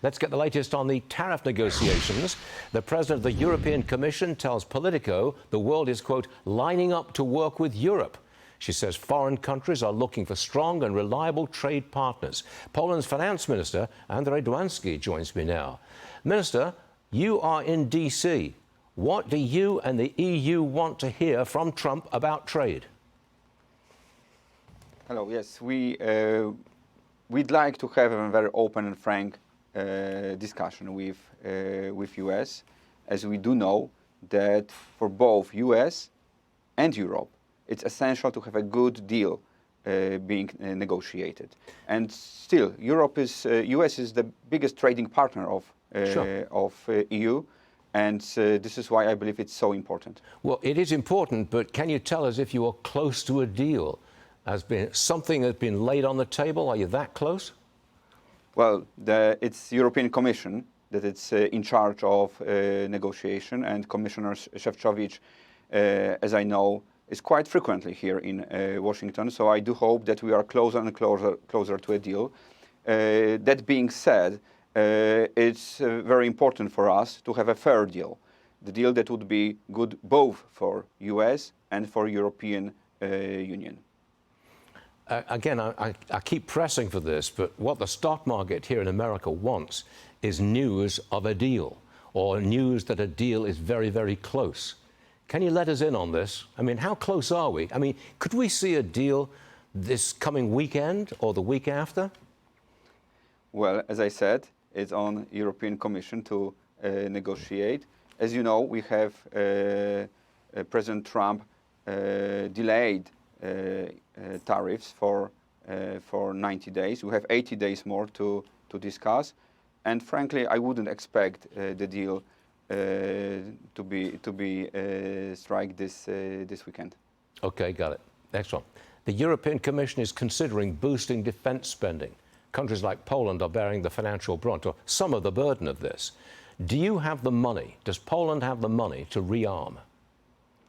Let's get the latest on the tariff negotiations. The President of the European Commission tells Politico the world is, quote, lining up to work with Europe. She says foreign countries are looking for strong and reliable trade partners. Poland's Finance Minister Andrzej Domański joins me now. Minister, you are in D.C. What do you and the EU want to hear from Trump about trade? Hello. Yes, we'd like to have a very open and frank discussion with U.S., as we do know that for both U.S. and Europe, it's essential to have a good deal being negotiated. And still, U.S. is the biggest trading partner of EU, and this is why I believe it's so important. Well, it is important, but can you tell us if you are close to a deal? Something has been laid on the table? Are you that close? Well, it's European Commission that it's in charge of negotiation, and Commissioner Šefčovič, as I know, is quite frequently here in Washington. So I do hope that we are closer and closer to a deal. That being said, it's very important for us to have a fair deal, the deal that would be good both for U.S. and for European Union. Again, I keep pressing for this, but what the stock market here in America wants is news of a deal, or news that a deal is very, very close. Can you let us in on this? I mean, how close are we? I mean, could we see a deal this coming weekend or the week after? Well, as I said, it's on European Commission to negotiate. As you know, we have President Trump delayed tariffs for 90 days. We have 80 days more to discuss, and frankly, I wouldn't expect the deal to be strike this weekend. Okay, got it. Next one. The European Commission is considering boosting defence spending. Countries like Poland are bearing the financial brunt, or some of the burden of this. Do you have the money? Does Poland have the money to rearm?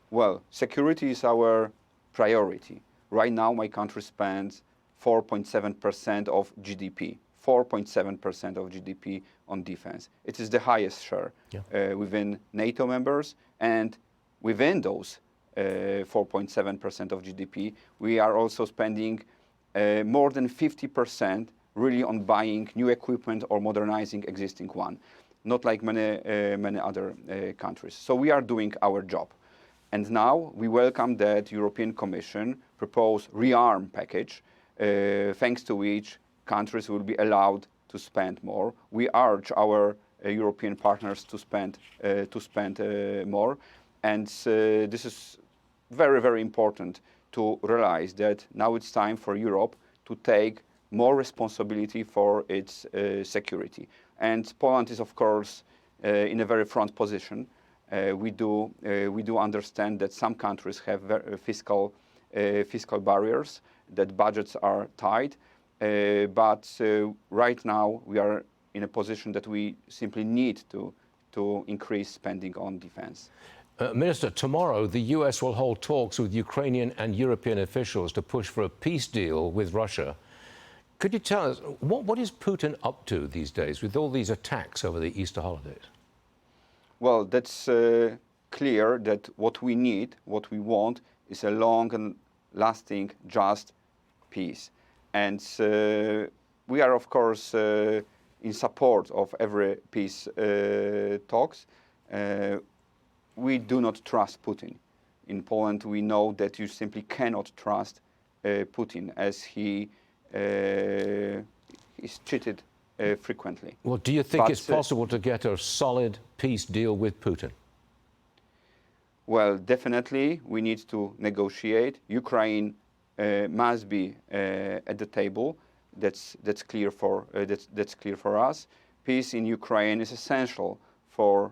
Well, security is our priority. Right now, my country spends 4.7% of GDP. 4.7% of GDP on defense. It is the highest share within NATO members, and within those 4.7% of GDP, we are also spending more than 50% really on buying new equipment or modernizing existing one, not like many other countries. So we are doing our job. And now we welcome that European Commission proposed rearm package, thanks to which countries will be allowed to spend more. We urge our European partners to spend more, and this is very, very important to realize that now it's time for Europe to take more responsibility for its security. And Poland is, of course, in a very front position. We do understand that some countries have fiscal barriers, that budgets are tight, but right now we are in a position that we simply need to increase spending on defense. Minister, tomorrow the US will hold talks with Ukrainian and European officials to push for a peace deal with Russia. Could you tell us, what is Putin up to these days with all these attacks over the Easter holidays? Well, that's clear that what we need, what we want, is a long and lasting, just peace. And we are, of course, in support of every peace talks. We do not trust Putin. In Poland, we know that you simply cannot trust Putin, as he is cheated frequently. Well, do you think it's possible to get a solid peace deal with Putin? Well, definitely we need to negotiate. Ukraine must be at the table. That's clear for us. Peace in Ukraine is essential for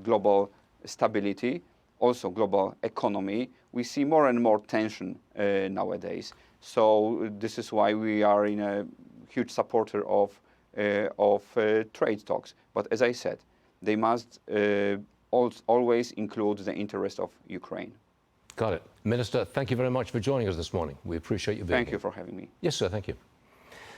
global stability, also global economy. We see more and more tension nowadays. So this is why we are in a huge supporter of trade talks. But as I said, they must always include the interest of Ukraine. Got it. Minister, thank you very much for joining us this morning. We appreciate you being here. Thank you for having me. Yes, sir. Thank you.